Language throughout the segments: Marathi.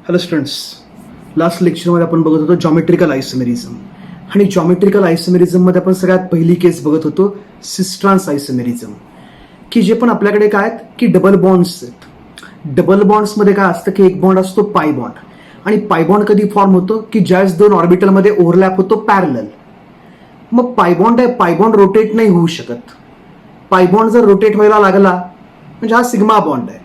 हॅलो स्टुडंट्स, लास्ट लेक्चरमध्ये आपण बघत होतो जॉमेट्रिकल आयसोमेरिझम. आणि जॉमेट्रिकल आयसोमेरिझममध्ये आपण सगळ्यात पहिली केस बघत होतो सिस्ट्रान्स आयसोमेरिझम, की जे पण आपल्याकडे काय आहेत की डबल बॉन्ड्स आहेत. डबल बॉन्ड्समध्ये काय असतं की एक बॉन्ड असतो पाय बॉन्ड, आणि पाय बॉन्ड कधी फॉर्म होतो की ज्यावेळेस दोन ऑर्बिटलमध्ये ओव्हरलॅप होतो पॅरलल. मग पाय बॉन्ड आहे, पाय बॉन्ड रोटेट नाही होऊ शकत. पाय बॉन्ड जर रोटेट व्हायला लागला म्हणजे हा सिग्मा बॉन्ड आहे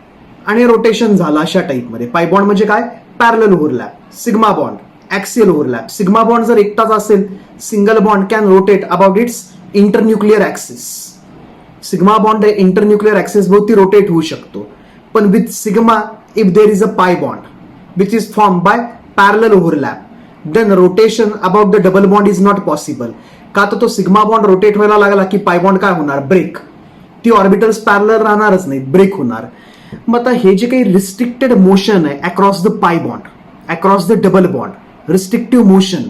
आणि रोटेशन झालं अशा टाईपमध्ये. पाय बॉन्ड म्हणजे काय? Parallel overlap. Sigma bond axial overlap. Sigma bond जर एकटाच असेल, single bond can rotate about its internuclear axis. Sigma bond आहे इंटरन्यूक्लियर ऍक्सिस भोवती रोटेट होऊ शकतो. पण with sigma, if there is a pi bond which is form by parallel overlap, then rotation about the double bond is not possible. का तर तो सिग्मा बॉन्ड रोटेट व्हायला लागला की पाय बॉन्ड काय होणार? ब्रेक. ती ऑर्बिटल्स पॅरलल राहणारच नाही, ब्रेक होणार. मग आता हे जे काही रिस्ट्रिक्टेड मोशन आहे across the pi bond, across the double bond, restrictive motion,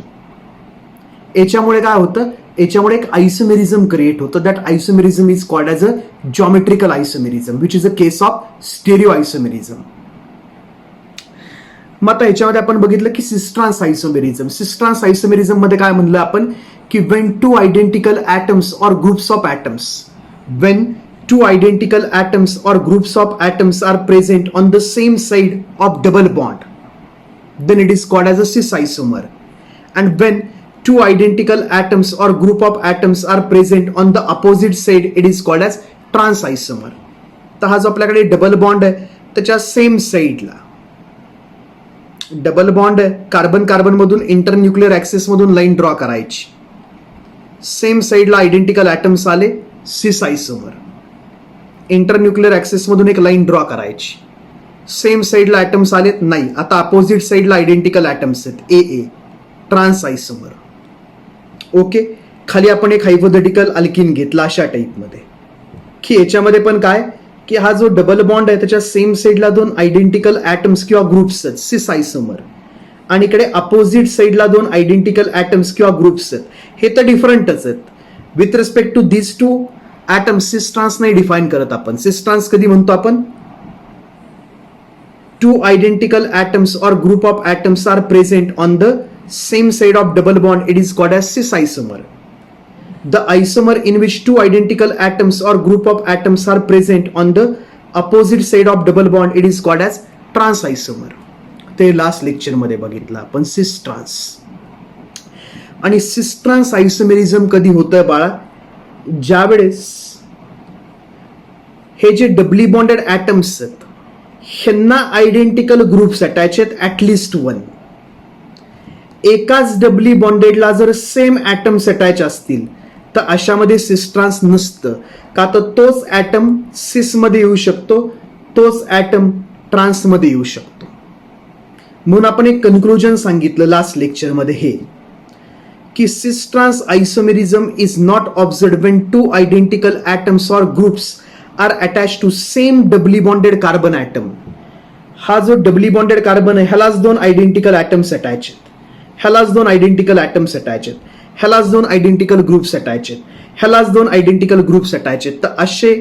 याच्यामुळे काय होतं? याच्यामुळे एक आयसोमेरिझम क्रिएट होतं. That isomerism is called as a geometrical isomerism, which is a case of stereo isomerism. मग आता याच्यामध्ये आपण बघितलं की सिस्ट्रान्स आयसोमेरिझम. सिस्ट्रान्स आयसोमेरिझम मध्ये काय म्हणलं आपण की when two identical atoms or groups of atoms, when two identical atoms or groups of atoms are present on the same side of double bond, then it is called as a cis isomer. And when two identical atoms or group of atoms are present on the opposite side, it is called as trans isomer. तर हा जो आपल्याकडे डबल बॉन्ड आहे त्याच्या सेम साईडला डबल बॉन्ड आहे, कार्बन कार्बन मधून इंटरन्यूक्लियर ऍक्सिस मधून लाईन ड्रॉ करायची. सेम साईडला आयडेंटिकल ॲटम्स आले, सिस आयसोमर. इंटरन्यूक्लियर ऍक्सिस मधून एक लाईन ड्रॉ करायची. सेम साईडला ॲटम्स आलेत, नाही. आता अपोजिट साईडला आयडेंटिकल ॲटम्स आहेत, ए ए, ट्रान्स आयसोमर. ओके. खाली आपण एक हायपोथेटिकल अल्किन घेतला अशा टाईपमध्ये, की याच्यामध्ये पण काय की हा जो डबल बॉन्ड आहे त्याच्या सेम साईडला दोन आयडेंटिकल ॲटम्स किंवा ग्रुप्स आहेत, सिस आयसोमर, आणि इकडे अपोजिट साईडला दोन आयडेंटिकल ॲटम्स किंवा ग्रुप्स आहेत. हे तर डिफरंटच आहेत. With respect to this two atoms cis trans नाही डिफाईन करत आपण. सिस ट्रान्स कधी म्हणतो आपण? Two identical atoms or group of atoms are present on the same side of double bond, it is called as cis isomer. The isomer in which two identical atoms or group of atoms are present on the opposite side of double bond, it is called as trans isomer. ते लास्ट लेक्चरमध्ये बघितलं आपण, सिस ट्रान्स. आणि सिस ट्रान्स आयसोमेरिझम कधी होतंय बाळा? ज्यावेळेस हे जे डबली बॉन्डेड ॲटम्स आहेत ह्यांना आयडेंटिकल ग्रुप्स अटॅच आहेत, ॲटलिस्ट वन. एकाच डबली बॉन्डेडला जर सेम ॲटम्स अटॅच असतील तर अशामध्ये सिस ट्रान्स नसतं. का तर तोच ॲटम सिसमध्ये येऊ शकतो, तोच ॲटम ट्रान्समध्ये येऊ शकतो. म्हणून आपण एक कन्क्लुजन सांगितलं लास्ट लेक्चरमध्ये, हे की cis trans isomerism is not observed when two identical atoms or groups are attached to same doubly bonded carbon atom. हा जो डबली बॉन्डेड कार्बन आहे ह्यालाच दोन आयडेंटिकल ॲटम्स अटॅच आहेत, ह्यालाच दोन आयडेंटिकल ॲटम्स अटॅच आहेत, ह्यालाच दोन आयडेंटिकल ग्रुप्स अटॅच आहेत, ह्यालाच दोन आयडेंटिकल ग्रुप्स अटॅच आहेत. तर असे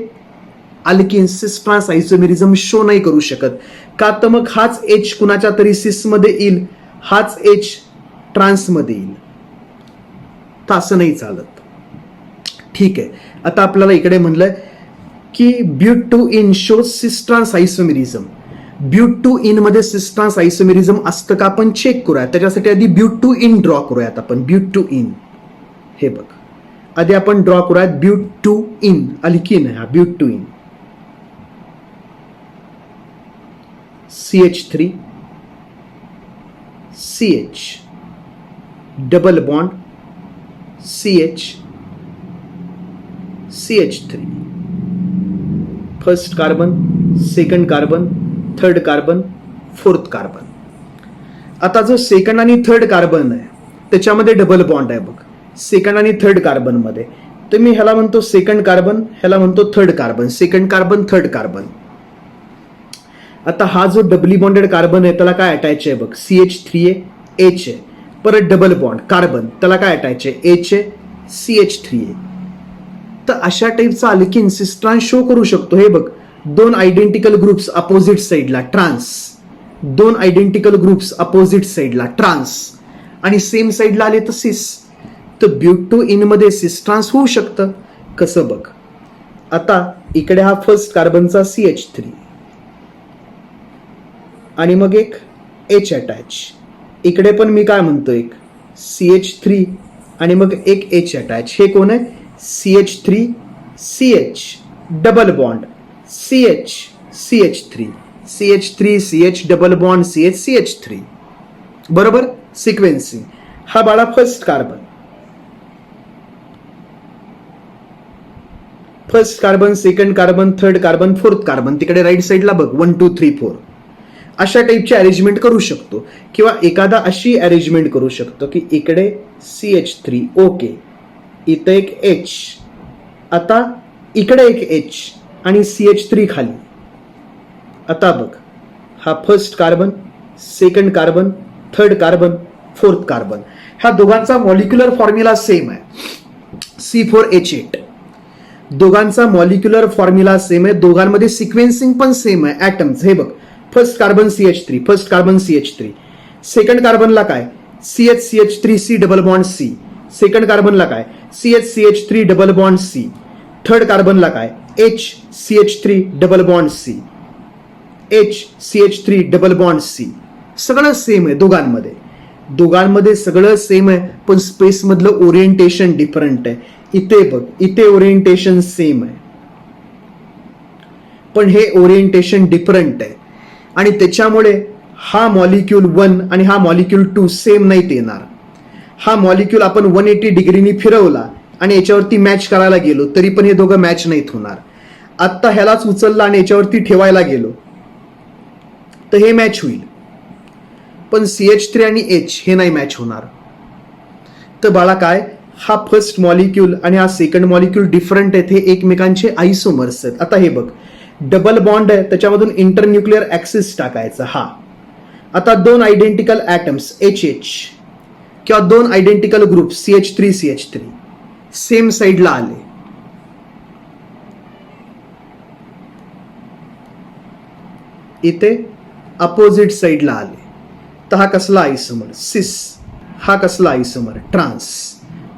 अल्किन सिस ट्रान्स आयसोमेरिझम शो नाही करू शकत. का तर मग हाच एच कुणाच्या तरी सिसमध्ये येईल, हाच एच ट्रान्समध्ये येईल. तर असं नाही चालत. ठीक आहे. आता आपल्याला इकडे म्हणलंय की bute two ene show cis trans isomerism. Bute two ene मध्ये सिस ट्रान्स आयसोमेरिझम असतं का आपण चेक करूया. त्याच्यासाठी आधी ब्यूट टू इन ड्रॉ करूयात आपण. ब्यूट टू इन, हे बघ, आधी आपण ड्रॉ करूयात ब्यूट टू इन. अल्किन आहे हा bute two ene. CH3 CH double bond CH CH3, first carbon, second carbon, third carbon, fourth carbon. आता जो सेकंड आणि थर्ड कार्बन आहे त्याच्यामध्ये डबल बॉन्ड आहे बघ, सेकंड आणि थर्ड कार्बन मध्ये. तर मी ह्याला म्हणतो सेकंड कार्बन, ह्याला म्हणतो third carbon. Second carbon, third carbon. आता हा जो डबली बॉन्डेड कार्बन आहे त्याला काय अटॅच आहे बघ, CH3 आहे, H आहे. परत डबल बॉन्ड कार्बन, त्याला काय अटॅच आहे, H आहे, CH3 आहे. तर अशा टाईपचा अल्किन सिस ट्रान्स शो करू शकतो. हे बघ, दोन आयडेंटिकल ग्रुप्स अपोजिट साईडला, ट्रान्स. दोन आयडेंटिकल ग्रुप्स अपोजिट साईडला ट्रान्स आणि सेम साईडला आले तर सिस, तर ब्यूट इन मध्ये सिस ट्रान्स होऊ शकतं. कसं बघ, आता इकडे हा फर्स्ट कार्बनचा CH3 आणि मग एक H अटॅच, इकडे पण मी काय म्हणतो एक CH3 आणि मग एक H अटॅच. हे कोण आहे? CH3 CH double bond CH CH3 CH3 CH double bond CH CH3. बरोबर, सिक्वेन्सिंग. हा बाळा first carbon, first carbon, second carbon, third carbon, fourth carbon. तिकडे राईट साईडला बघ 1 2 3 4. अशा टाईपची अरेंजमेंट करू शकतो किंवा एखादा अशी अरेंजमेंट करू शकतो की इकडे CH3 ओके, इथं एक H, आता इकडे एक H आणि CH3 खाली. आता बघ, हा first carbon, second carbon, third carbon, fourth carbon. ह्या दोघांचा मॉलिक्युलर फॉर्म्युला सेम आहे, C4H8. दोघांचा मॉलिक्युलर फॉर्म्युला सेम आहे, दोघांमध्ये सिक्वेन्सिंग पण सेम आहे. ऍटम्स हे बघ, first carbon CH3, first carbon CH3. Second कार्बनला काय? CH3C double bond C. Second कार्बनला काय? CH3 double bond C. Third कार्बनला काय? HCH3 double bond C. HCH3 double bond C. सगळं सेम आहे दोघांमध्ये, दोघांमध्ये सगळं सेम आहे, पण स्पेस मधलं ओरिएंटेशन डिफरंट आहे. इथे बघ, इथे ओरिएंटेशन सेम आहे, पण हे ओरिएंटेशन डिफरंट आहे आणि त्याच्यामुळे हा मॉलिक्यूल 1 आणि हा मॉलिक्यूल 2 सेम नाहीत येणार. हा मॉलिक्यूल आपण 180 डिग्रीनी फिरवला आणि याच्यावरती मॅच करायला गेलो तरी पण हे दोघं मॅच नाहीत होणार. आत्ता ह्यालाच उचलला आणि याच्यावरती ठेवायला गेलो तर हे मॅच होईल, पण CH3 आणि H हे नाही मॅच होणार. तर बाळा काय, हा फर्स्ट मॉलिक्यूल आणि हा सेकंड मॉलिक्यूल डिफरंट आहेत, हे एकमेकांचे आयसोमर्स आहेत. आता हे बघ, डबल बॉन्ड आहे, त्याच्यामधून इंटरन्यूक्लिअर ऍक्सिस टाकायचा. हा आता दोन आयडेंटिकल ऍटम्स HH किंवा दोन identical group CH3 CH3 same साईडला आले, इथे अपोजिट साईडला आले, तर हा कसला आयसोमर? सिस. हा कसला आयसोमर? ट्रान्स.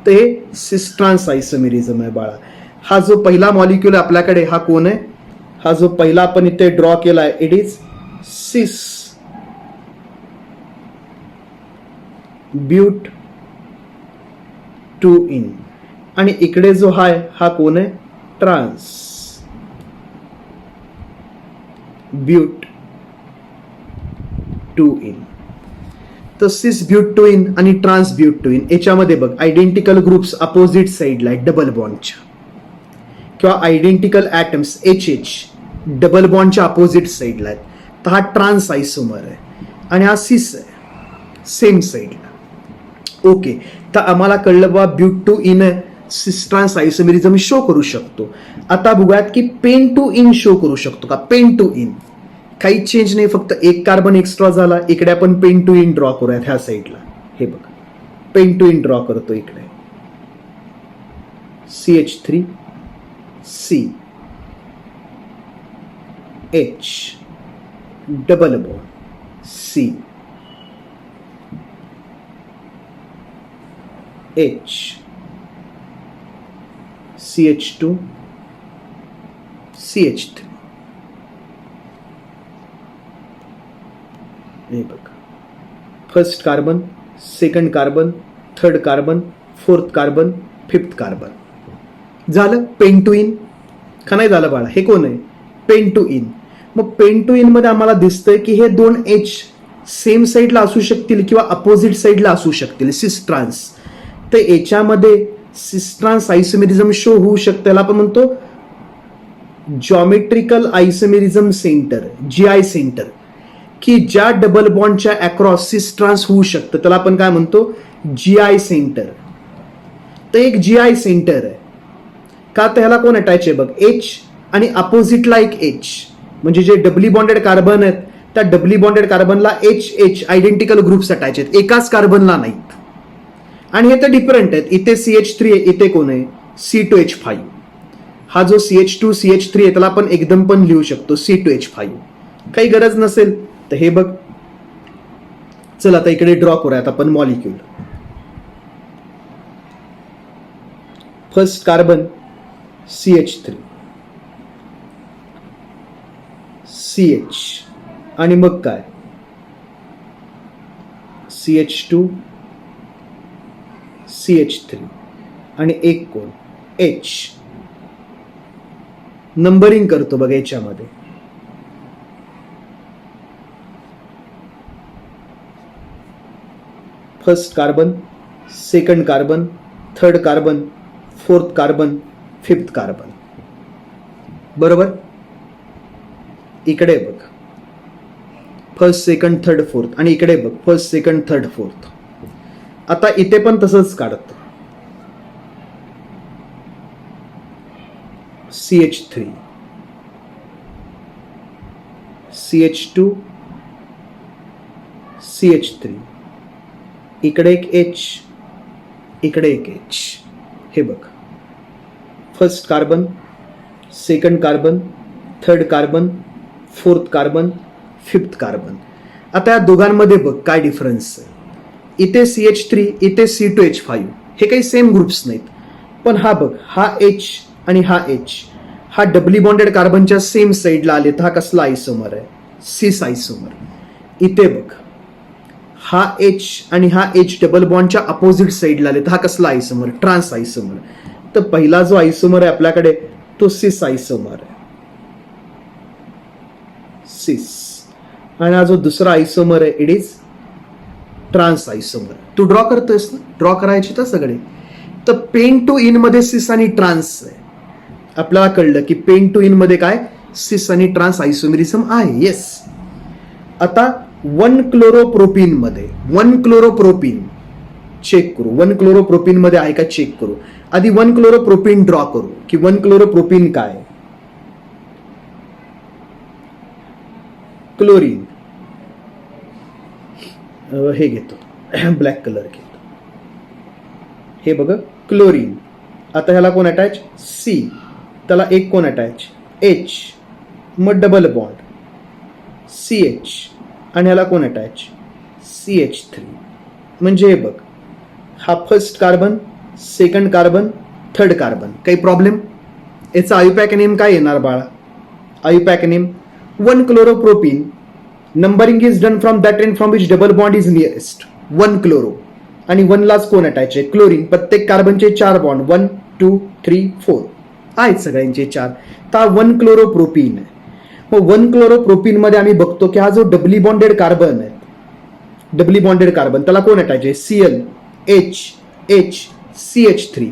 तर हे सिस ट्रान्स आयसोमेरिझम आहे बाळा. हा जो पहिला मॉलिक्यूल आपल्याकडे, हा कोण आहे? हा जो पहिला आपण इथे ड्रॉ केला आहे, इट इज सिस ब्यूट 2 इन. आणि इकडे जो आहे हा कोण आहे? Trans ब्यूट 2 ene. तर सिस ब्यूट 2 इन आणि ट्रान्स ब्यूट 2 इन याच्यामध्ये बघ, आयडेंटिकल ग्रुप्स अपोजिट साईडला आहेत डबल बॉन्डच्या, किंवा आयडेंटिकल ऍटम्स HH डबल बॉन्डच्या अपोजिट साईडला आहेत. तर हा ट्रान्स आयसोमर आहे आणि हा सिस आहे सेम साईडला. ओके, तर आम्हाला कळलं बा ब्यूट 2 इन सिस ट्रान्स आयसोमेरिझम शो करू शकतो. आता बघूयात की पेन 2 इन शो करू शकतो का? पेन 2 इन काही चेंज नाही, फक्त एक कार्बन एक्स्ट्रा झाला. इकडे आपण पेन 2 इन ड्रॉ करूयात ह्या साईडला. हे बघ, पेन 2 इन ड्रॉ करतो. इकडे CH3 C H double bond C H CH2 CH3. हे बघ, first carbon, second carbon, third carbon, fourth carbon, fifth carbon. झालं पेन 2 इन का नाही झालं बाळा? हे कोण आहे? Pen 2 ene. मग पेन 2 इन मध्ये आम्हाला दिसतंय की हे दोन H सेम साईडला असू शकतील किंवा अपोजिट साईडला असू शकतील, सिस ट्रान्स. तर याच्यामध्ये सिस ट्रान्स आयसोमेरिझम शो होऊ शकतं. त्याला आपण म्हणतो geometrical isomerism centre, GI centre, की ज्या डबल बॉन्डच्या अक्रॉस सिस ट्रान्स होऊ शकतं त्याला आपण काय म्हणतो? GI centre. तर एक GI सेंटर आहे का? तर ह्याला कोण अटॅच आहे बघ? H आणि अपोजिटला एक H, म्हणजे जे डबली बॉन्डेड कार्बन आहेत त्या डबली बॉन्डेड कार्बनला HH आयडेंटिकल ग्रुप्स अटॅच आहेत, एकाच कार्बनला नाहीत. आणि हे तर डिफरंट आहेत. इथे CH3 आहे, इथे कोण आहे? C2H5. हा जो CH2 CH3 आहे त्याला आपण एकदम पण लिहू शकतो C2H5. काही गरज नसेल तर हे बघ चल आता इकडे ड्रॉ करूयात आपण molecule. First carbon CH3 CH आणि मग काय CH2 CH3 आणि एक कोण H. नंबरिंग करतो बघ याच्यामध्ये. First carbon, second carbon, third carbon, fourth carbon, fifth carbon. बरोबर. इकडे बघ फर्स्ट सेकंड थर्ड फोर्थ आणि इकडे बघ फर्स्ट सेकंड थर्ड फोर्थ. आता इथे पण तसंच काढतो. CH3 CH2 CH3 इकडे एक H इकडे एक H. हे बघ first carbon, second carbon, third carbon, fourth carbon, fifth carbon. आता या दोघांमध्ये बघ काय डिफरन्स आहे. इथे CH3 इथे C2H5 हे काही सेम ग्रुप्स नाहीत. पण हा बघ हा H आणि हा H हा डबली बॉन्डेड कार्बनच्या सेम साईडला आले तर हा कसला आयसोमर आहे सिस आयसोमर. इथे बघ हा H आणि हा H डबल बॉन्डच्या अपोजिट साईडला आले तर हा कसला आयसोमर ट्रान्स आयसोमर. तर पहिला जो आयसोमर आहे आपल्याकडे तो सिस आयसोमर आहे सिस. आणि हा जो दुसरा आयसोमर आहे इट इज ट्रान्स आयसोमर. तू ड्रॉ करतोयस ना, ड्रॉ करायचे तर सगळे. तर पेन टू इन मध्ये सिस आणि ट्रान्स आहे. आपल्याला कळलं की पेन टू इन मध्ये काय सिस आणि ट्रान्स आयसोमेरिझम आहे. येस. आता 1-क्लोरोप्रोपीन मध्ये 1-क्लोरोप्रोपीन चेक करू. 1-क्लोरोप्रोपीन मध्ये आहे का चेक करू. आधी 1-क्लोरोप्रोपीन ड्रॉ करू की 1-क्लोरोप्रोपीन काय. क्लोरीन हे घेतो ब्लॅक कलर घेतो. हे बघ क्लोरीन. आता ह्याला कोण अटॅच C, त्याला एक कोण अटॅच H, मग डबल बॉन्ड CH आणि ह्याला कोण अटॅच CH3. म्हणजे हे बघ हा first carbon, second carbon, third carbon. काही प्रॉब्लेम. याचा आयुपॅक नेम काय येणार बाळा. IUPAC name one chloropropene. Numbering is done from that end from which double bond is nearest. 1-क्लोरो आणि 1लाच कोण अटॅच आहे क्लोरीन. प्रत्येक कार्बनचे 4 बॉन्ड 1 2 3 4 आहेत सगळ्यांचे 4. तर 1-क्लोरोप्रोपीन आहे. मग 1-क्लोरोप्रोपीन मध्ये आम्ही बघतो की हा जो डबली बॉन्डेड कार्बन आहे डबली बॉन्डेड कार्बन त्याला कोण अटॅच आहे Cl H H CH3.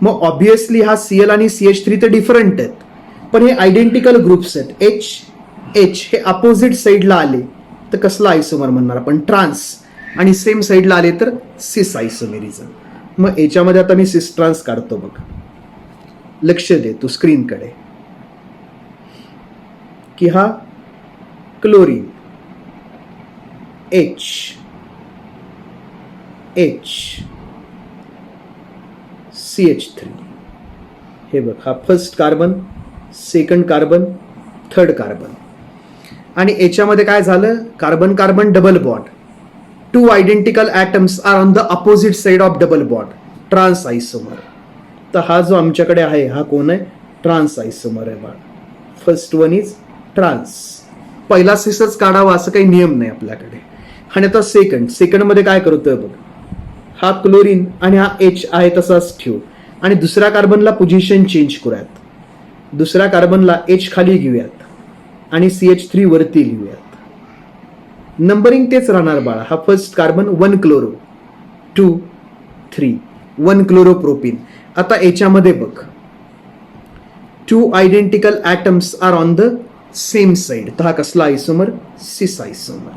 मग ऑब्व्हियसली हा Cl आणि CH3 तर डिफरंट आहेत पण हे आयडेंटिकल ग्रुप्स आहेत. H हे अपोजिट साईडला आले तर कसला आयसोमर म्हणणार आपण ट्रान्स. आणि सेम साईडला आले तर सिस आयसोमेरिझम. मग याच्यामध्ये आता मी सिस ट्रान्स काढतो बघ. लक्ष दे तू स्क्रीनकडे की हा क्लोरीन H CH3. हे बघ हा first carbon, second carbon, third carbon. आणि याच्यामध्ये काय झालं carbon carbon double bond. 2 identical atoms are on the opposite side of double bond trans isomer. तर हा जो आमच्याकडे आहे हा कोण आहे ट्रान्स आयसोमर आहे बाळ. First one is trans. पहिला सिसच काढावा असं काही नियम नाही आपल्याकडे. आणि आता सेकंड मध्ये काय करतोय बघ हा क्लोरीन आणि हा H आहे तसाच ठेवू आणि दुसऱ्या कार्बनला पोझिशन चेंज करूयात. दुसऱ्या कार्बनला H खाली घेऊयात आणि CH3 वरती लिहूयात. नंबरिंग तेच राहणार बाळा. हा फर्स्ट कार्बन 1-क्लोरो 2 3 1-क्लोरोप्रोपीन. आता याच्यामध्ये बघ 2 identical atoms are on the same side. तर हा कसला आयसोमर सिस आयसोमर.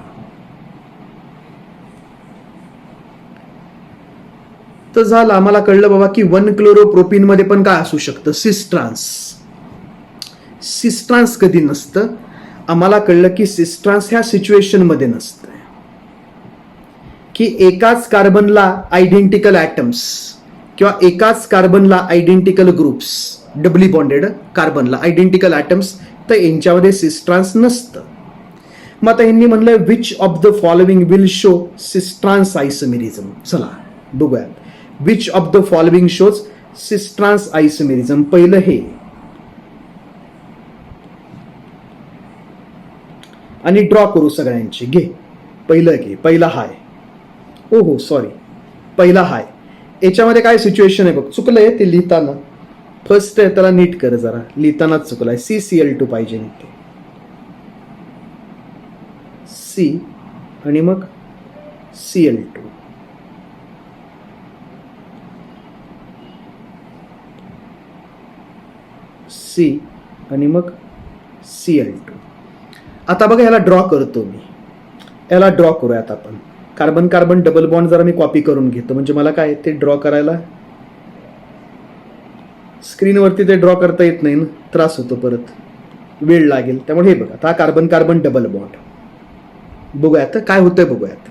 तर झालं आम्हाला कळलं बाबा की 1-क्लोरोप्रोपीन मध्ये पण काय असू शकतं सिस ट्रान्स. सिस ट्रान्स कधी नसतं. आम्हाला कळलं की सिस ट्रान्स ह्या सिच्युएशन मध्ये नसतं की एकाच कार्बनला आयडेंटिकल ॲटम्स किंवा एकाच कार्बनला आयडेंटिकल ग्रुप्स डबली बॉन्डेड कार्बनला आयडेंटिकल ॲटम्स तर यांच्यामध्ये सिस ट्रान्स नसतं. मग आता ह्यांनी म्हणलं which of the following will show cis trans isomerism. चला बघूयात which of the following shows cis trans isomerism. पहिलं हे आणि ड्रॉ करू सगळ्यांची. घे पहिलं, घे पहिला हाय. ओ हो सॉरी, पहिला हाय. याच्यामध्ये काय सिच्युएशन आहे बघ, चुकलंय ते लिहिताना. फर्स्ट आहे त्याला नीट कर जरा, लिहितानाच चुकलाय. CCl2 पाहिजे ते C आणि मग Cl2. C आणि मग Cl2. आता बघा ह्याला ड्रॉ करतो मी. याला ड्रॉ करूयात आपण. कार्बन कार्बन डबल बॉन्ड जरा मी कॉपी करून घेतो, म्हणजे मला काय ते ड्रॉ करायला स्क्रीनवरती ते ड्रॉ करता येत नाही ना, त्रास होतो, परत वेळ लागेल. त्यामुळे हे बघा, हा कार्बन कार्बन डबल बॉन्ड. बघूयात काय होतंय, बघूयात.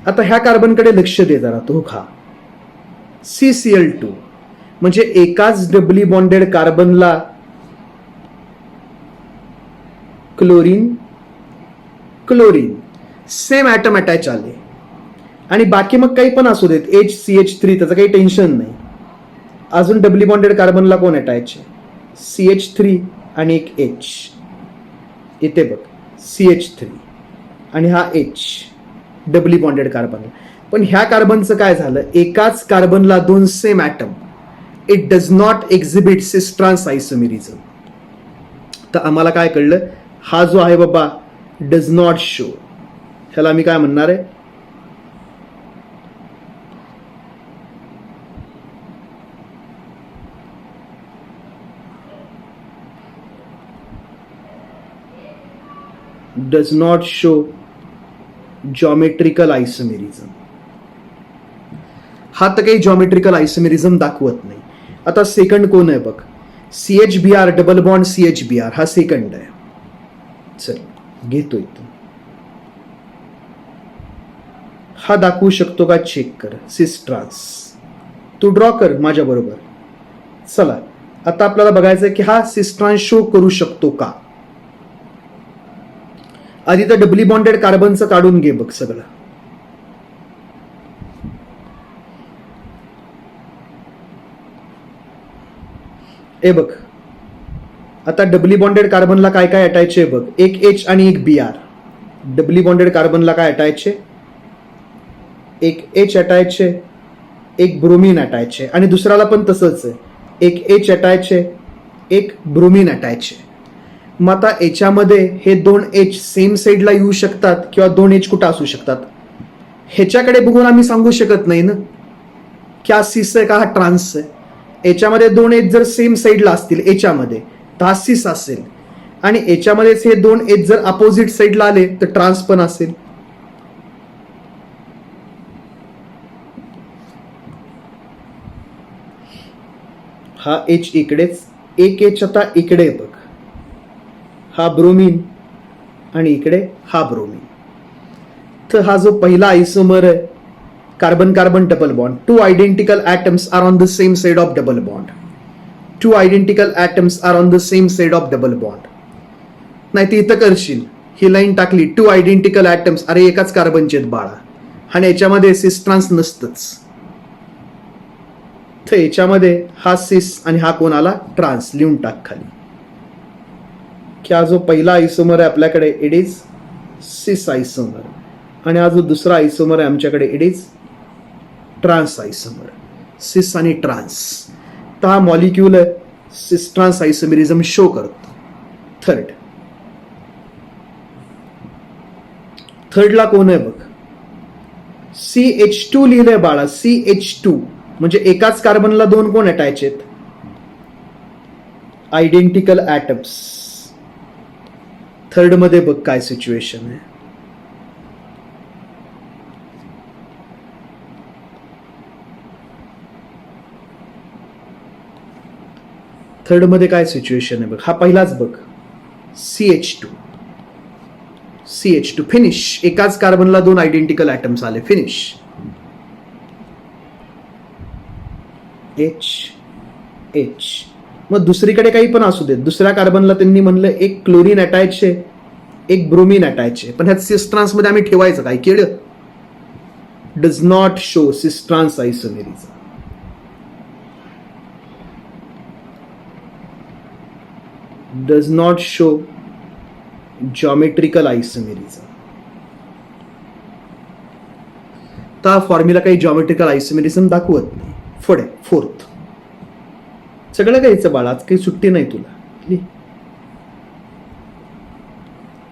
आता ह्या कार्बनकडे लक्ष दे जरा, तो खा. CCl2 म्हणजे एकाच डबली बॉन्डेड कार्बनला chlorine chlorine same atom attach आले. आणि बाकी मग काही पण असू देत, HCH3, त्याचं काही टेन्शन नाही. अजून डबली बॉन्डेड कार्बनला कोण अटॅच आहे? CH3 आणि एक H. इथे बघ CH3 आणि हा H डबली बॉन्डेड कार्बन. पण ह्या कार्बनचं काय झालं, एकाच कार्बनला दोन same atom. It does not exhibit cis trans isomerism. तर आम्हाला काय कळलं, हा जो आहे बाबा डज नॉट शो, ह्याला मी काय म्हणणार आहे, does not show geometrical isomerism. हा तर काही जॉमेट्रिकल आयसोमेरिझम दाखवत नाही. आता सेकंड कोण आहे बघ, CHBr डबल बॉन्ड CHBr, हा सेकंड आहे. चल घेतो इथून. हा दाखवू शकतो का, चेक कर. सिस्ट्रान्स तू ड्रॉ कर माझ्या बरोबर. चला आता आपल्याला बघायचं की हा सिस्ट्रान्स शो करू शकतो का. आधी तर डबली बॉन्डेड कार्बनचं काढून घे बघ सगळं. ए बघ, आता डबली बॉन्डेड कार्बनला काय काय अटॅच आहे बघ, एक H आणि एक Br. डबली बॉन्डेड कार्बनला काय अटॅच आहे, एक H अटॅच आहे, एक ब्रोमीन अटॅच आहे, आणि दुसऱ्याला पण तसंच आहे, एक H अटॅच आहे, एक ब्रोमीन अटॅच आहे. मग आता याच्यामध्ये हे दोन H सेम साईडला येऊ शकतात किंवा दोन H कुठं असू शकतात, ह्याच्याकडे बघून आम्ही सांगू शकत नाही ना की हा सिस आहे का हा ट्रान्स आहे. याच्यामध्ये दोन H जर सेम साईडला असतील याच्यामध्ये तर हा सिस असेल, आणि याच्यामध्येच हे दोन H जर अपोजिट साईडला आले तर ट्रान्स पण असेल. हा H इकडेच, एक H आता इकडे बघ, हा ब्रोमीन, आणि इकडे हा ब्रोमीन. तर हा जो पहिला आयसोमर आहे, carbon carbon double bond, two identical atoms are on the same side of double bond. Two identical atoms are on the same side of double bond. नाही तर इथं करशील, ही लाईन टाकली, टू आयडेंटिकल ॲटम्स, अरे एकाच कार्बनचे आहेत बाळा, आणि याच्यामध्ये सिस ट्रान्स नसतंच. तर याच्यामध्ये हा सिस आणि हा कोण आला, ट्रान्स. लिहून टाक खाली की हा जो पहिला आयसोमर आहे आपल्याकडे इट इज सिस आयसोमर, आणि हा जो दुसरा आयसोमर आहे आमच्याकडे इट इज ट्रान्स आयसोमर. सिस आणि ट्रान्स. तर हा मॉलिक्यूल सिस ट्रान्स आयसोमेरिझम शो करतो. थर्डला कोण आहे बघ, CH2 लिहिलंय बाळा. CH2 म्हणजे एकाच कार्बनला दोन कोण अटॅच आहेत, आयडेंटिकल ॲटम्स. थर्ड मध्ये बघ काय सिच्युएशन आहे. थर्ड मध्ये काय सिच्युएशन आहे बघ, हा पहिलाच बघ, CH2. फिनिश. एकाच कार्बनला दोन आयडेंटिकल ॲटम्स आले, फिनिश. H. मग दुसरीकडे काही पण असू देत, दुसऱ्या कार्बनला त्यांनी म्हणलं एक क्लोरीन अटॅच आहे एक ब्रोमीन अटॅच आहे, पण ह्यात सिस ट्रान्स मध्ये आम्ही ठेवायचं काय? केलं. Does not show cis trans isomerism. Does not show geometrical isomerism. तर फॉर्म्युला काही जॉमेट्रिकल आयसोमेरिझम दाखवत नाही. पुढे फोर्थ. सगळं घ्यायचं बाळा, आज काही सुट्टी नाही तुला.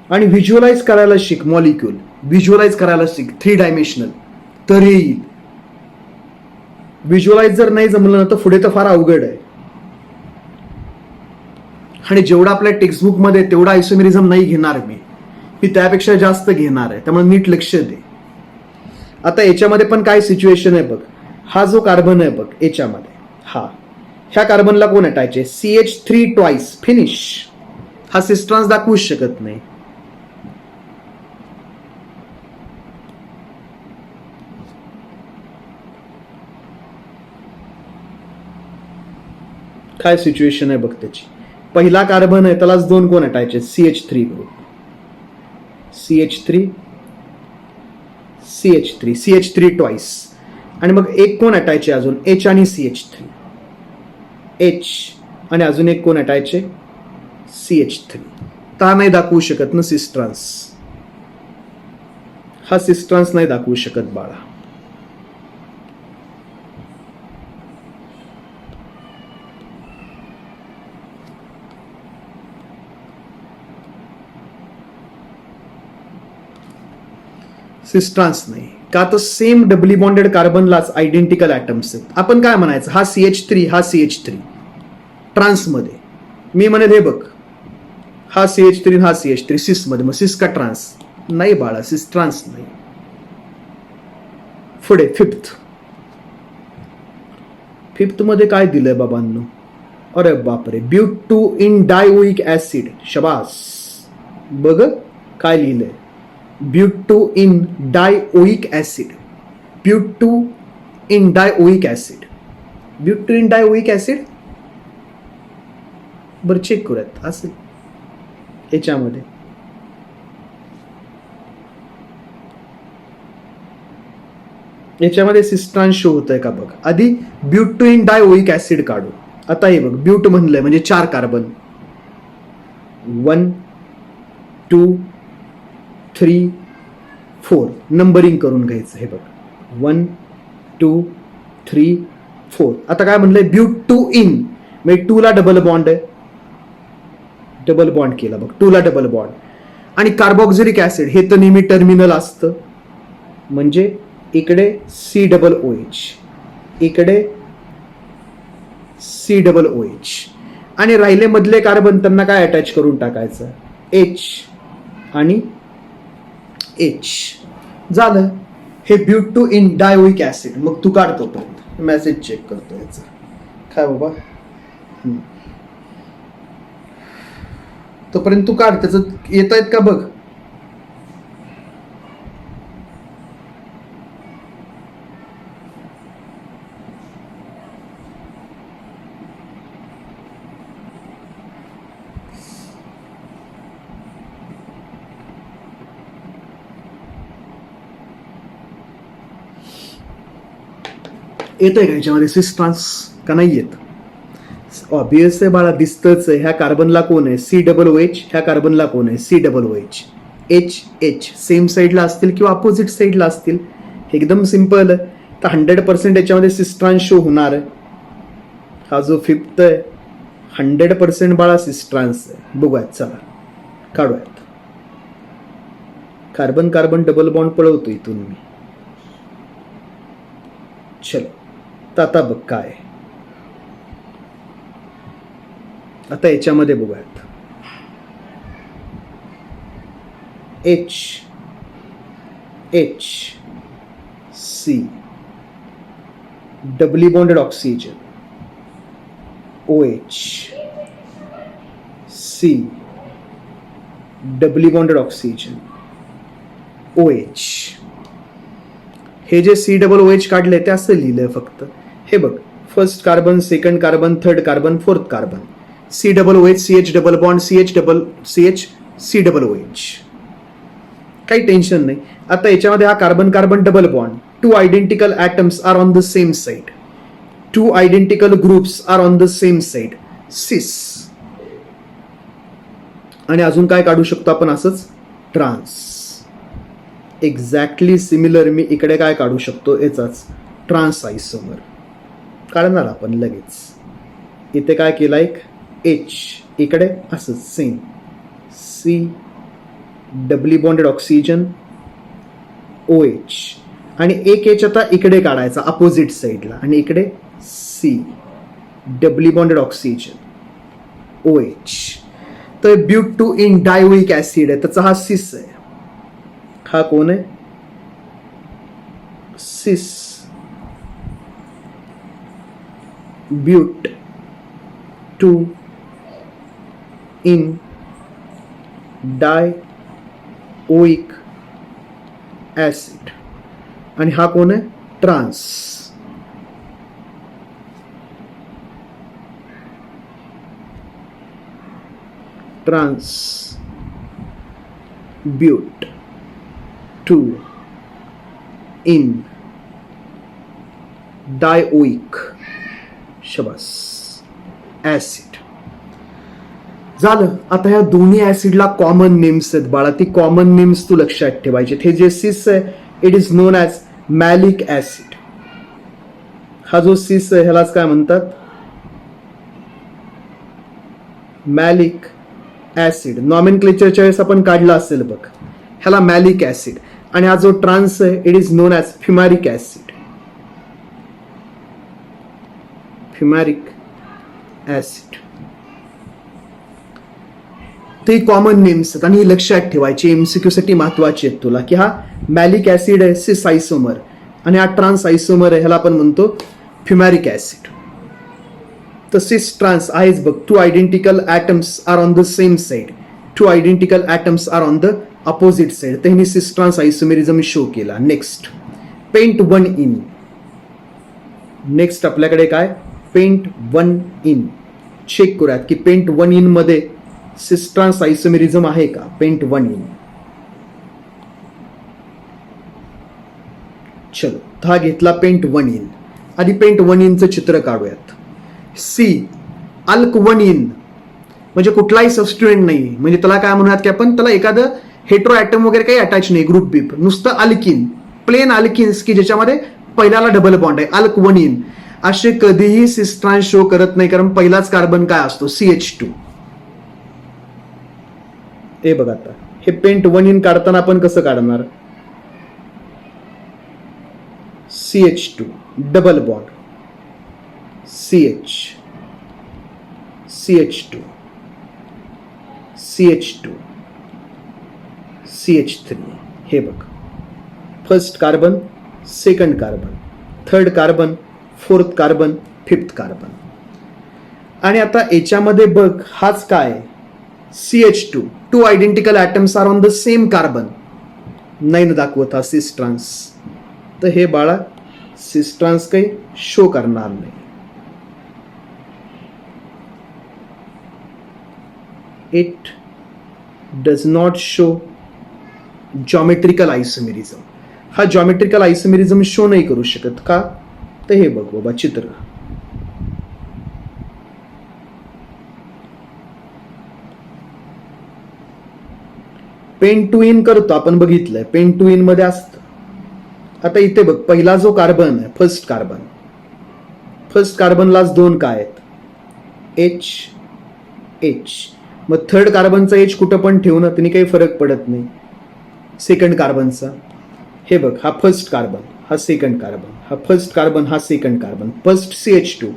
आणि व्हिज्युअलाइज करायला शिक. मॉलिक्यूल व्हिज्युअलाइज करायला शिक 3 डायमेन्शनल, तर येईल. व्हिज्युअलाइज जर नाही जमलं ना तर पुढे तर फार अवघड आहे. आणि जेवढा आपल्या टेक्स्टबुक मध्ये तेवढा आयसोमेरिझम नाही घेणार मी त्यापेक्षा जास्त घेणार आहे. त्यामुळे नीट लक्ष दे. आता याच्यामध्ये पण काय सिच्युएशन आहे बघ. हा जो कार्बन आहे बघ याच्यामध्ये, ह्या कार्बनला कोण अटॅच आहे? CH3 twice. फिनिश. हा सिस ट्रान्स दाखवूच शकत नाही. काय सिच्युएशन आहे बघ त्याची. पहिला कार्बन आहे त्यालाच 2 कोण अटॅच आहे? CH3 group. CH3 twice. आणि मग एक कोण अटॅच आहे अजून? H आणि CH3. H आणि अजून एक कोण अटॅच आहे? CH3. ता नाही दाखवू शकत ना सिस ट्रान्स. हा सिस ट्रान्स नाही दाखवू शकत बाळा. सिस ट्रान्स नाही का? तर सेम डबली बॉन्डेड कार्बनलाच आयडेंटिकल ॲटम्स आहेत. आपण काय म्हणायचं? हा CH3 हा CH3 ट्रान्समध्ये. मी म्हणेल हे बघ, हा CH3 हा CH3 सिस मध्ये. मग सिस का ट्रान्स? नाही बाळा, सिस ट्रान्स नाही. पुढे फिफ्थ मध्ये काय दिलंय बाबांनो? अरे बापरे, ब्यूट 2 इन डायओइक ऍसिड. शबास. बघ काय लिहिलंय. But 2 ene dioic acid. But 2 ene dioic acid. But 2 ene dioic acid. बरं चेक करूयात असेल याच्यामध्ये. याच्यामध्ये सिस ट्रान्स शो होत आहे का बघ. आधी ब्यूट 2 इन डायओइक ऍसिड काढू. आता हे बघ, ब्यूट म्हणलंय म्हणजे 4 कार्बन. 1 2 3 4 नंबरिंग करून घ्यायचं. हे बघ 1 2 3 4. आता काय म्हणलंय? ब्यूट 2 इन म्हणजे 2 ला डबल बॉन्ड आहे. डबल बॉन्ड केला बघ, 2 ला डबल बॉन्ड. आणि कार्बोक्सिलिक ऍसिड हे तर नेहमी टर्मिनल असतं. म्हणजे इकडे COOH, इकडे COOH. आणि राहिले मधले कार्बन त्यांना काय अटॅच करून टाकायचं? H आणि H. झालं. हे ब्यूट 2 इन डायओइक ऍसिड. मग तू काढतो पर्यंत मेसेज चेक करतो याचा. काय बाबा, तोपर्यंत तू काढ. त्याचं येत आहेत का बघ. येतंय का याच्यामध्ये सिस ट्रान्स का नाही येत? ऑब्वियस आहे बाळा, दिसतच आहे. ह्या कार्बनला कोण आहे? COOH. ह्या कार्बनला कोण आहे? COOH. H सेम साईडला असतील किंवा अपोजिट साईडला असतील. एकदम सिंपल आहे. तर 100% याच्यामध्ये सिस ट्रान्स शो होणार आहे. हा जो फिफ्थ आहे 100% बाळा सिस ट्रान्स आहे. बघूयात, चला काढूयात. कार्बन कार्बन डबल बॉन्ड पळवतो इथून मी. चलो, तर आता बघ काय. आता याच्यामध्ये बघूयात. H C डबली बॉन्डेड ऑक्सिजन. OH C डबली बॉन्डेड ऑक्सिजन. OH. हे जे COOH काढले ते असं लिहिलंय फक्त. हे बघ, first carbon, second carbon, third carbon, fourth carbon. COOH CH double bond CH COOH. काही टेन्शन नाही. आता याच्यामध्ये हा carbon carbon double bond, 2 identical atoms are on the same side, 2 identical groups are on the same side, cis. आणि अजून काय काढू शकतो आपण असंच, ट्रान्स. एक्झॅक्टली सिमिलर मी इकडे काय काढू शकतो, याचाच ट्रान्स आयसोमर काढणार आपण लगेच. इथे काय केलं, एक एच, इकडे असं same C, doubly bonded oxygen, O H, आणि एक एच आता इकडे काढायचा अपोजिट साईडला, आणि इकडे C, doubly bonded oxygen, O H. तर ब्यूट2 इन डायोइक ऍसिड आहे, त्याचा हा सिस आहे. हा कोण आहे, सिस, ब्यूट 2 इन डायोइक ऍसिड. आणि हा कोण आहे, ट्रान्स. ट्रान्स ब्यूट 2 इन डायोइक, शबास, ऍसिड. झालं. आता ह्या दोन्ही ऍसिडला कॉमन नेम्स आहेत बाळा, ती कॉमन नेम्स तू लक्षात ठेवायचे. हे जे सिस आहे it is known as malic acid. हा जो सिस आहे ह्यालाच काय म्हणतात, मॅलिक ऍसिड. नॉमेनक्लेचरच्या वेळेस आपण काढला असेल बघ, ह्याला मॅलिक ऍसिड. आणि हा जो ट्रान्स आहे it is known as fumaric acid. Fumaric acid. ते कॉमन नेम्स आहेत आणि ही लक्षात ठेवायची, एमसीक्यू साठी महत्वाची आहेत तुला, की हा मॅलिक ऍसिड आहे सिस आयसोमर, आणि हा ट्रान्स आयसोमर आहे, ह्याला आपण म्हणतो फ्युमॅरिक ऍसिड. तर सिस ट्रान्स आहेच बघ, 2 identical atoms are on the same side, 2 identical atoms are on the opposite side. तर ह्यानी सिस ट्रान्स आयसोमेरिझम शो केला. Next pent 1 ene. नेक्स्ट आपल्याकडे काय, पेंट 1 इन. चेक करूयात की पेंट 1 इन मध्ये सिस ट्रान्स आयसोमेरिझम आहे का. Pent 1 ene. चलो, हा घेतला पेंट 1 इन. आधी पेंट 1 इनचं चित्र काढूयात. सी, अल्क 1 इन म्हणजे कुठलाही सबस्टिट्यूएंट नाही, म्हणजे त्याला काय म्हणूयात की आपण, त्याला एखादं हेट्रो ॲटम वगैरे काही अटॅच नाही, ग्रुप बीप, नुसतं अल्किन, प्लेन अल्किन्स की ज्याच्यामध्ये पहिल्याला डबल बॉन्ड आहे, अल्क 1 इन. असे कधीही सिस ट्रान्स शो करत नाही, कारण पहिलाच कार्बन काय असतो, CH2. हे बघा, आता हे पेंट 1 इन काढताना आपण कसं काढणार, CH2 double bond, CH, CH2, CH2, CH3. हे बघ, first carbon, second carbon, third carbon, fourth carbon, fifth carbon. आणि आता याच्यामध्ये बघ, हाच काय, CH2, 2 identical atoms are on the same carbon. नाही ना दाखवत हा सिस ट्रान्स. तर हे बाळा सिस ट्रान्स काही शो करणार नाही. It does not show geometrical isomerism. हा जॉमेट्रिकल आयसोमेरिझम शो नाही करू शकत का, तर हे बघ बाबा चित्र. पेंट 2 इन करतो आपण, बघितलंय पेंट 2 इन मध्ये असतं. आता इथे बघ, पहिला जो कार्बन आहे फर्स्ट कार्बन, फर्स्ट कार्बनलाच 2 काय आहेत, एच, एच. मग थर्ड कार्बनचा एच कुठं पण ठेवणं त्यांनी काही फरक पडत नाही. सेकंड कार्बनचा, हे बघ, हा फर्स्ट कार्बन, हा सेकंड कार्बन, हा फर्स्ट कार्बन, हा सेकंड कार्बन, फर्स्ट CH2,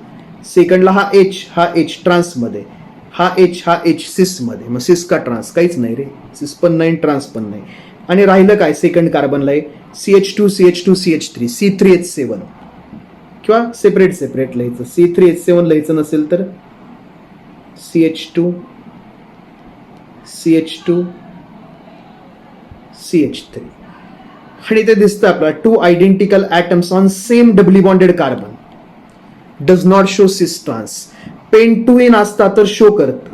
सेकंडला हा एच ट्रान्समध्ये, हा एच सिसमध्ये. मग सिस का ट्रान्स, काहीच नाही रे, सिस पण नाही ट्रान्स पण नाही. आणि राहिलं काय, second कार्बनला CH2, CH2, CH3, C3H7, किंवा सेपरेट सेपरेट लिहायचं. C3H7 लिहायचं नसेल तर CH2, CH2, CH3. आणि ते दिसतं आपला 2 identical atoms on same doubly bonded carbon. Does not show cis trans. Pent 2 ene असता तर शो करतं.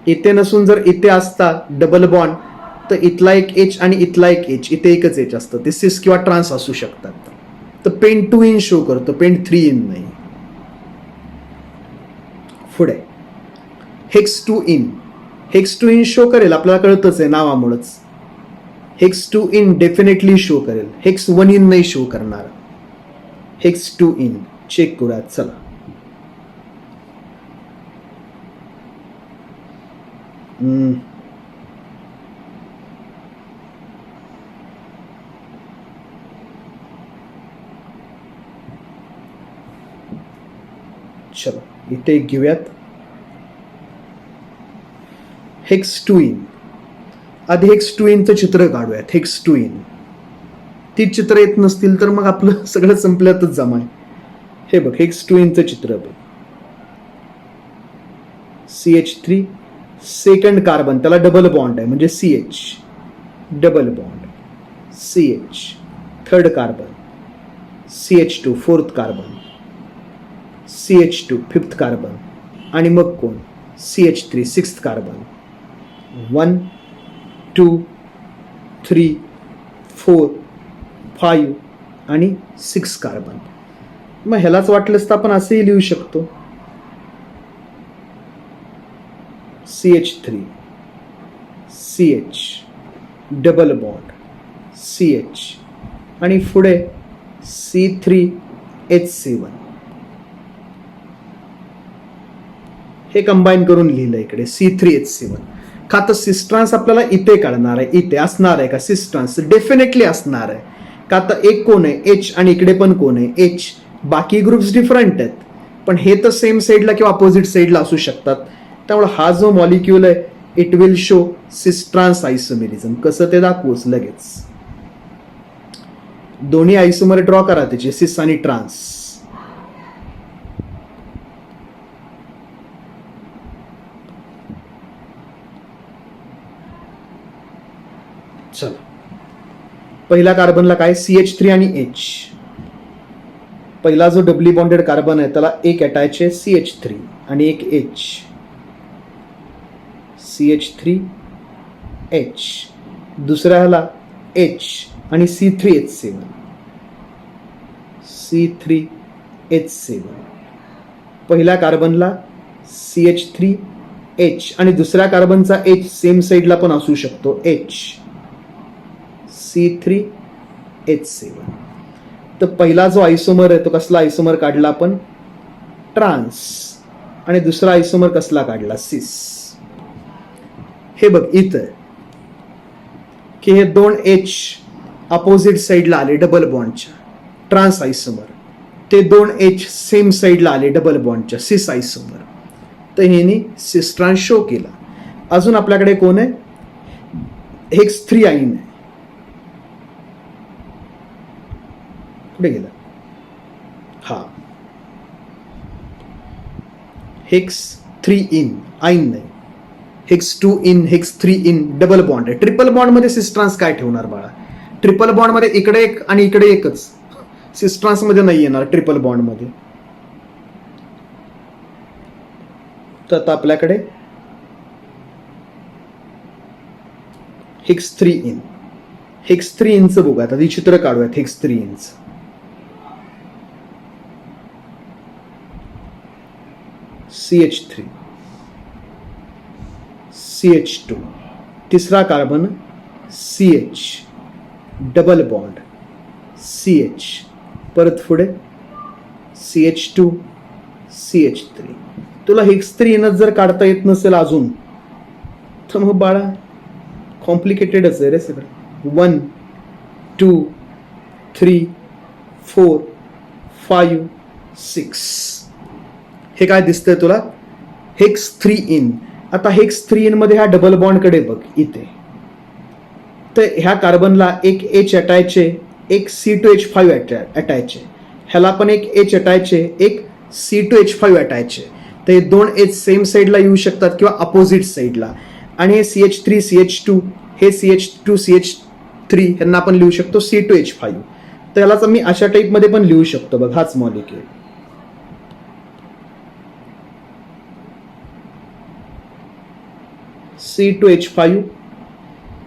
इथे नसून जर इथे असता डबल बॉन्ड तर इथला एक एच आणि इथला एक एच, इथे एकच एच असतं, ते सिस किंवा ट्रान्स असू शकतात. तर पेंट 2 इन शो करतो, पेंट 3 इन नाही. पुढे hex 2 in. Hex 2 in show करेल, आपल्याला कळतच आहे नावामुळेच. हेक्स 2 इन डेफिनेटली शो करेल. हेक्स 1 इन नाही शो करणार. हेक्स 2 इन चेक करूयात. चला, चलो इथे एक घेऊयात. Hex 2 in. आधी हेक्स 2 इनचं चित्र काढूयात. Hex 2 in. ती चित्र येत नसतील तर मग आपलं सगळं संपल्यातच जमा आहे. हे बघ, हेक्स 2 इनचं चित्र बघ. CH3 सेकंड कार्बन, त्याला डबल बॉन्ड आहे म्हणजे CH, double bond CH, third carbon CH2 fourth carbon, CH2 fifth carbon, आणि मग कोण CH3 सिक्स्थ कार्बन. 1 2 3 4 5 आणि 6 कार्बन. मग ह्यालाच वाटलंच तर आपण असेही लिहू शकतो, CH3 CH double bond CH आणि पुढे C3H7. हे कंबाईन करून लिहिलं इकडे C3H7. का तर सिस्ट्रान्स आपल्याला इथे काढणार आहे. इथे असणार आहे का सिस्ट्रान्स? डेफिनेटली असणार आहे. का तर एक कोण आहे H आणि इकडे पण कोण आहे H. बाकी ग्रुप्स डिफरंट आहेत, पण हे तर सेम साईडला किंवा अपोजिट साईडला असू शकतात. त्यामुळे हा जो मॉलिक्यूल आहे it will show cis trans isomerism. कसं ते दाखवूच लगेच. दोन्ही आयसोमर ड्रॉ करा त्याचे, सिस आणि ट्रान्स. चला, पहिल्या कार्बनला काय CH3 आणि H. पहिला जो डबली बॉन्डेड कार्बन आहे त्याला एक अटॅच आहे CH3 आणि एक H. CH3 H. दुसऱ्याला H आणि C3H7. C3H7. पहिल्या कार्बनला CH3 H आणि दुसऱ्या कार्बनचा H सेम साईडला पण असू शकतो H. C3H7. तर पहिला जो आयसोमर आहे तो कसला आयसोमर काढला आपण? ट्रान्स. आणि दुसरा आयसोमर कसला काढला? सिस. हे बघ इथं की हे दोन H अपोजिट साईडला आले डबल बॉन्डच्या ट्रान्स आयसोमर, ते दोन H सेम साईडला आले डबल बॉन्डच्या सिस आयसोमर. तर ह्यानी सिस ट्रान्स शो केला. अजून आपल्याकडे कोण आहे? हेक्स 3 आईन आहे. कुठे गेला? हा, हेक्स 3 इन आईन नाही, hex 2 in, hex 3 in double bond आहे. ट्रिपल बॉन्ड मध्ये सिस्ट्रान्स काय ठेवणार बाळा? ट्रिपल बॉन्ड मध्ये इकडे एक आणि इकडे एकच, सिस्ट्रान्स मध्ये नाही येणार ट्रिपल बॉन्ड मध्ये. तर आता आपल्याकडे हेक्स 3 इन. हेक्स 3 इनचं बघूया आता, चित्र काढूयात हेक्स 3 इनचं. CH3 CH2 तिसरा carbon CH double bond CH, परत पुढे CH2 CH3. तुला हेक्स 3 इनच जर काढता येत नसेल अजून तर मग बाळा कॉम्प्लिकेटेडच आहे रे सगळं. 1 2 3 4 5 6. हे काय दिसतंय तुला? Hex 3 in. आता हेक्स 3 इन मध्ये ह्या डबल बॉन्ड कडे बघ इथे. तर ह्या कार्बनला एक H अटॅच आहे, एक C2H5 अटॅच आहे. ह्याला पण एक H अटॅच आहे, एक C2H5 अटॅच आहे. तर हे दोन H सेम साईडला येऊ शकतात किंवा अपोजिट साईडला. आणि हे CH3 CH2, हे CH2 CH3 यांना आपण लिहू शकतो C2H5. तर ह्यालाच मी अशा टाईपमध्ये पण लिहू शकतो बघ, हाच मॉलिक्यूल. C2H5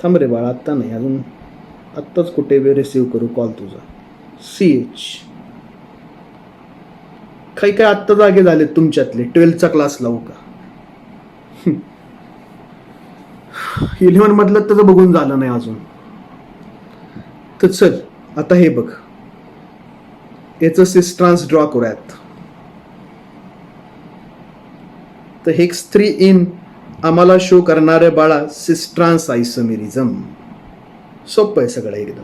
थांब रे बाळा, आत्ता नाही अजून, आत्ताच कुठे वेळ रिसीव्ह करू कॉल तुझा. CH काही काय आत्ता जागे झाले तुमच्यातले, 12th क्लास लावू का? 11 मधलं त्याचं बघून झालं नाही अजून. तर चल आता हे बघ, याचं सिस्ट्रान्स ड्रॉ करूयात. तर हेक्स 3 इन आम्हाला शो करणारे बाळा सिस्ट्रान्स आयसोमेरिझम. सोपं आहे सगळं एकदम.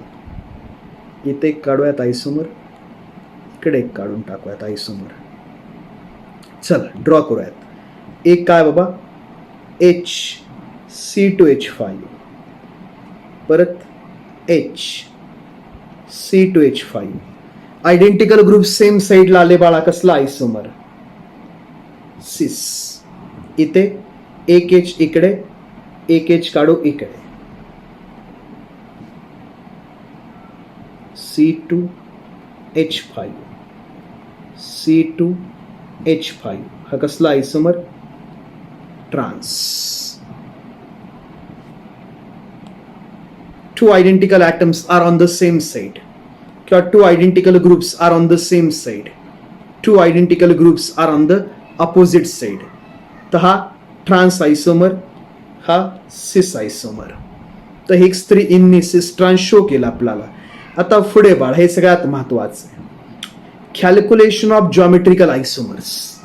इथे एक काढूयात आयसोमर, इकडे एक काढून टाकूयात आयसोमर. चल ड्रॉ करूयात. एक काय बाबा, HC2H5, परत HC2H5. आयडेंटिकल ग्रुप सेम साईडला आले बाळा, कसला आयसोमर? सिस. इथे एक H इकडे, एक H काढू इकडे, C2H5, C2H5. हा कसला आयसोमर? Trans. Two identical atoms are on the same side, किंवा two identical groups are on the same side, two identical groups are on the opposite side. तर हा ट्रान्स आयसोमर, हा सिस आयसोमर. तर हेक्स 3 इननी सिस ट्रान्स शो केला आपल्याला. आता पुढे बाळ, हे सगळ्यात महत्वाचं आहे, कॅल्क्युलेशन ऑफ जॉमेट्रिकल आयसोमर्स.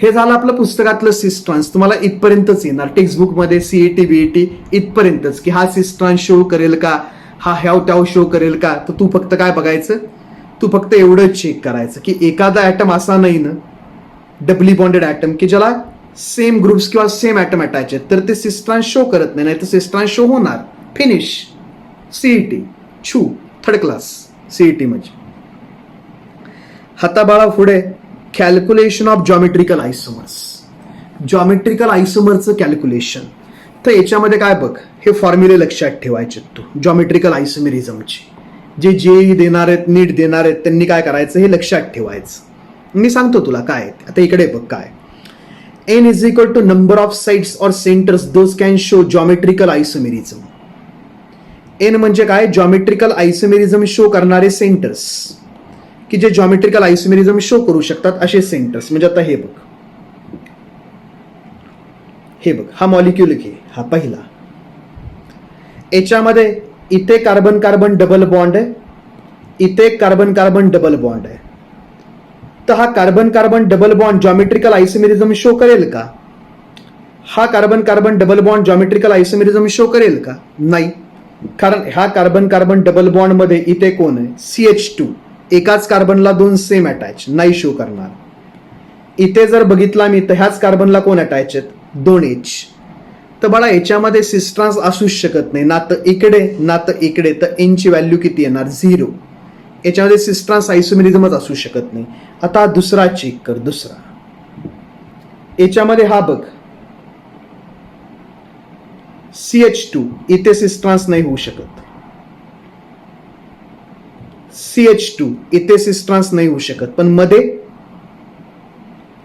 हे झालं आपलं पुस्तकातलं सिस ट्रान्स. तुम्हाला इथपर्यंतच येणार टेक्स्टबुक मध्ये, CET BET इथपर्यंतच, की हा सिस ट्रान्स शो करेल का, हा ह्याव त्याव शो करेल का. तर तू फक्त काय बघायचं, तू फक्त एवढं चेक करायचं की एखादा ॲटम असा नाही ना, डबली बॉन्डेड ॲटम, की ज्याला सेम ग्रुप्स किंवा सेम ॲटम अटॅच आहेत, तर ते सिस ट्रान्स शो करत नाही. तर सिस ट्रान्स शो होणार. फिनिश. CET छू, थर्ड क्लास CET म्हणजे. हाताबाळा पुढे, calculation of geometrical isomers. Geometrical आयसोमरचं कॅल्क्युलेशन. तर याच्यामध्ये काय बघ, हे फॉर्म्युले लक्षात ठेवायचे तू जॉमेट्रिकल आयसोमेरिझमचे. जे JEE देणार आहेत, नीट देणार आहेत, त्यांनी काय करायचं हे लक्षात ठेवायचं. मी सांगतो तुला काय. आता इकडे बघ काय, N is equal to number of sites or centers those can show geometrical isomerism. N म्हणजे काय, जॉमेट्रिकल आयसोमेरिझम शो करणारे सेंटर्स, की जे जॉमेट्रिकल आयसोमेरिझम शो करू शकतात असे सेंटर्स. म्हणजे आता हे बघ, हे बघ, हा मॉलिक्यूल घे, हा पहिला. याच्यामध्ये इथे कार्बन कार्बन डबल बॉन्ड आहे, इथे कार्बन कार्बन डबल बॉन्ड आहे. तर हा carbon carbon double bond geometrical isomerism show करेल का? हा carbon carbon double bond geometrical isomerism show करेल का? नाही. कारण हा कार्बन कार्बन डबल बॉन्ड मध्ये इथे कोण आहे? CH2. एकाच कार्बनला दोन सेम अटॅच, नाही शो करणार. इथे जर बघितला मी तर ह्याच कार्बनला कोण अटॅच आहेत? 2H. तर बाळा याच्यामध्ये सिस ट्रान्स असूच शकत नाही, ना तर इकडे ना तर इकडे. तर N ची व्हॅल्यू किती येणार? 0. याच्यामध्ये सिस ट्रान्स आयसोमेरिझमच असू शकत नाही. आता दुसरा चेक कर, दुसरा. याच्यामध्ये हा बघ, CH2. इथे सिस ट्रान्स नाही होऊ शकत. CH2 इथे सिस ट्रान्स नाही होऊ शकत. पण मध्ये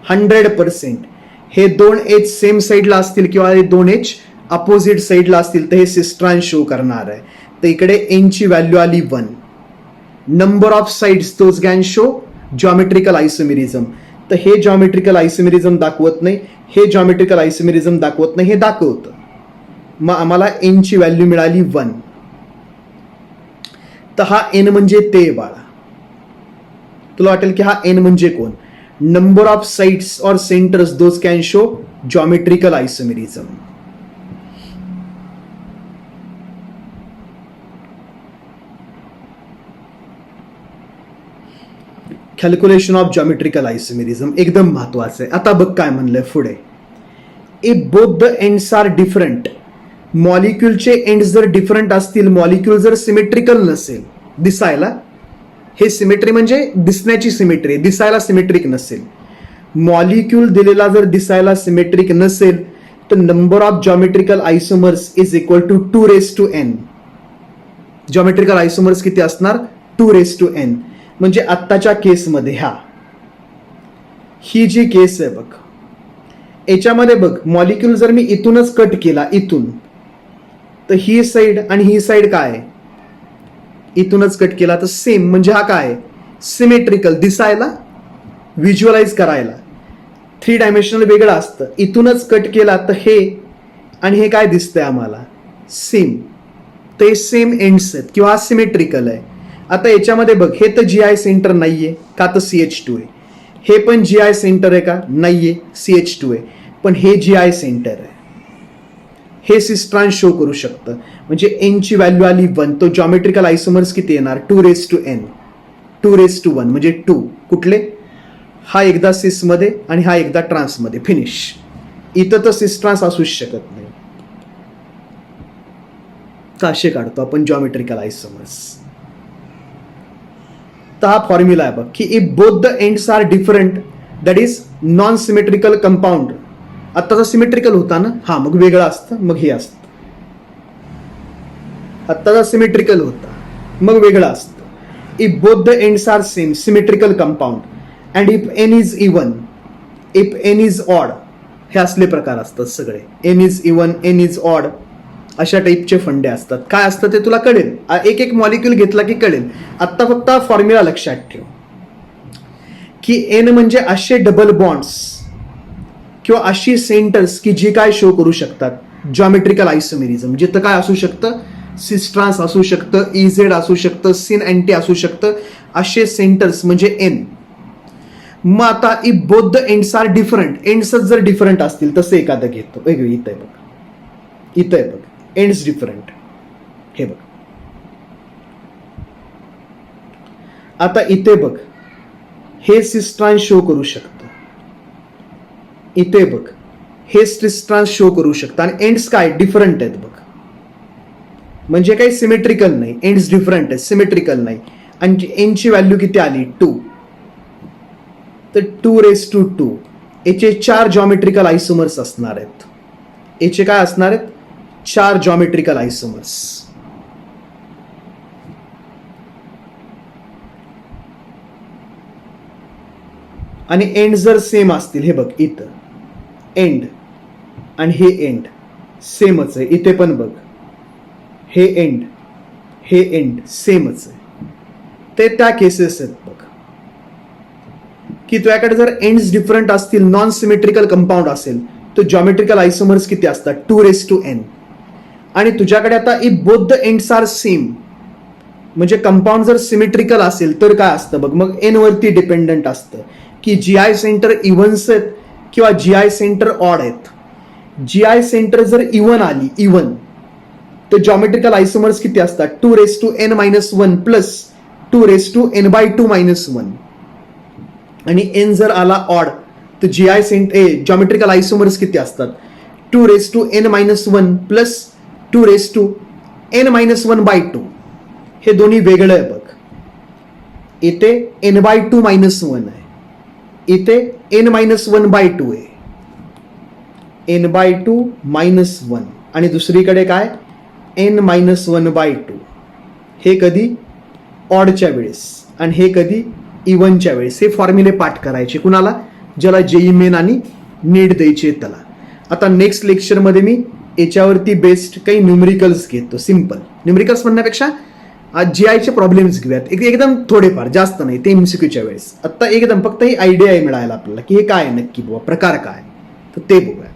100% हे 2H सेम साईडला असतील किंवा हे 2H अपोजिट साईडला असतील तर हे सिस ट्रान्स शो करणार आहे. तर इकडे N ची व्हॅल्यू आली 1. Number of sides those can show geometrical isomerism. तर हे जॉमेट्रिकल आयसोमेरिझम दाखवत नाही, हे जॉमेट्रिकल आयसोमेरिझम दाखवत नाही, हे दाखवतं. मग आम्हाला N ची व्हॅल्यू मिळाली 1. तर हा N म्हणजे ते बाळा. तुला वाटेल की हा N म्हणजे कोण? Number of sites or centres those can show geometrical isomerism. Calculation of geometrical isomerism एकदम महत्वाचं आहे. आता बघ काय म्हणलंय पुढे, if both the ends are different. मॉलिक्यूलचे एंड्स जर डिफरंट असतील, मॉलिक्यूल जर सिमेट्रिकल नसेल, दिसायला, हे सिमेट्री म्हणजे दिसण्याची सिमेट्री, दिसायला सिमेट्रिक नसेल. मॉलिक्यूल दिलेला जर दिसायला सिमेट्रिक नसेल तर number of geometrical isomers is equal to 2n. Geometrical isomers किती असणार? 2n. म्हणजे आत्ताच्या केसमध्ये ही जी केस आहे बघ, याच्यामध्ये बघ, मॉलिक्यूल जर मी इथूनच कट केला, इथून तर ही साईड आणि ही साईड काय आहे, इथूनच कट केला तर सेम, म्हणजे हा काय आहे, सिमेट्रिकल, दिसायला, व्हिज्युअलाइज करायला 3 डायमेन्शनल वेगळं असतं. इथूनच कट केला तर हे आणि हे काय दिसतंय आम्हाला, सेम. ते सेम एंड्स आहेत किंवा सिमेट्रिकल आहे. आता याच्यामध्ये बघ, हे तर जी आय सेंटर नाहीये का, तर CH2 आहे. हे पण जी आय सेंटर आहे का, नाहीये, CH2 आहे. पण हे जी आय सेंटर आहे. हे सिस्ट्रान शो करू शकतं. म्हणजे एन ची व्हॅल्यू आली 1, तो जॉमेट्रिकल आयसोमर्स किती येणार, 2n, 2:1 म्हणजे 2. कुठले, हा एकदा सिसमध्ये आणि हा एकदा ट्रान्समध्ये, फिनिश. इथं तर सिस्ट्रान्स असूच शकत नाही. तर असे काढतो आपण जॉमेट्रिकल आयसोमर्स. तर हा फॉर्म्युला आहे बघ, की if both the ends are different that is non symmetrical compound. आत्ताचा सिमेट्रिकल होता ना, हा मग वेगळा असतं, मग हे असतं. आत्ताचा सिमेट्रिकल होता मग वेगळा असतं. If both the ends are same, symmetrical compound. And if n is even, if n is odd, हे असले प्रकार असतात सगळे. N is even, n is odd, अशा टाईपचे फंडे असतात. काय असतं ते तुला कळेल, एक एक मॉलिक्यूल घेतला की कळेल. आत्ता फक्त फॉर्म्युला लक्षात ठेव, की एन म्हणजे असे डबल बॉन्ड्स किंवा अशी सेंटर्स की जी काय शो करू शकतात जॉमेट्रिकल आयसोमेरिझम. जिथं काय असू शकतं, सिस्ट्रान्स असू शकतं, इझेड असू शकतं, सिन अँटी असू शकतं, असे सेंटर्स म्हणजे एन. मग आता if both the ends are different, एंड्सच जर डिफरंट असतील तसं एखादं घेतो. वेगळी इथं आहे बघ, इथं आहे बघ, एंड्स डिफरंट, हे बघ. आता इथे बघ, हे सिस्ट्रान्स शो करू शकतं. इथे बघ, हे सिस्ट्रान्स शो करू शकतं आणि एंड्स काय डिफरंट आहेत बघ. म्हणजे काही सिमेट्रिकल नाही, एंड्स डिफरंट आहेत, सिमेट्रिकल नाही. आणि एनची व्हॅल्यू किती आली, 2. तर 2:2. याचे 4 जॉमेट्रिकल आयसोमर्स असणार आहेत. याचे काय असणार आहेत, 4 जॉमेट्रिकल आयसोमर्स. आणि एंड जर सेम असतील, हे बघ इथं एंड आणि हे एंड सेमच आहे. इथे पण बघ, हे एंड, हे एंड सेमच आहे. ते त्या केसेस आहेत बघ, की तुझ्याकडे जर एंड्स डिफरंट असतील, नॉन सिमेट्रिकल कंपाऊंड असेल, तर जॉमेट्रिकल आयसोमर्स किती असतात, 2:n. आणि तुझ्याकडे आता if both the ends are same, म्हणजे कंपाऊंड जर सिमेट्रिकल असेल तर काय असतं बघ, मग एन वरती डिपेंडंट असतं, की जी आय सेंटर इव्हन्स आहेत किंवा जी आय सेंटर ऑड आहेत. जी आय सेंटर जर इव्हन आली, इव्हन, तर जॉमेट्रिकल आयसोमर्स किती असतात, 2:n-1 प्लस 2:n/2-1. आणि एन जर आला ऑड, तर जी आय जॉमेट्रिकल आयसोमर्स किती असतात, 2:n-1 प्लस 2:n-1/2. हे दोन्ही वेगळं आहे बघ. इथे n/2-1 आहे, इथे n-1/2 आहे, n/2-1. आणि दुसरीकडे काय, n-1/2. हे कधी ऑडच्या वेळेस आणि हे कधी इव्हनच्या वेळेस. हे फॉर्म्युले पाठ करायचे कुणाला, ज्याला जेई मेन आणि नीट द्यायचे त्याला. आता नेक्स्ट लेक्चरमध्ये मी याच्यावरती बेस्ड काही न्यूमेरिकल्स घेतो. सिम्पल न्यूमेरिकल्स म्हणण्यापेक्षा आज जी आयचे प्रॉब्लेम्स घेऊयात, एकदम थोडेफार, जास्त नाही, ते MCQच्या वेळेस. आता एकदम फक्त ही आयडिया मिळायला आपल्याला, की हे काय नक्की बाबा, प्रकार काय, तर ते बघूया.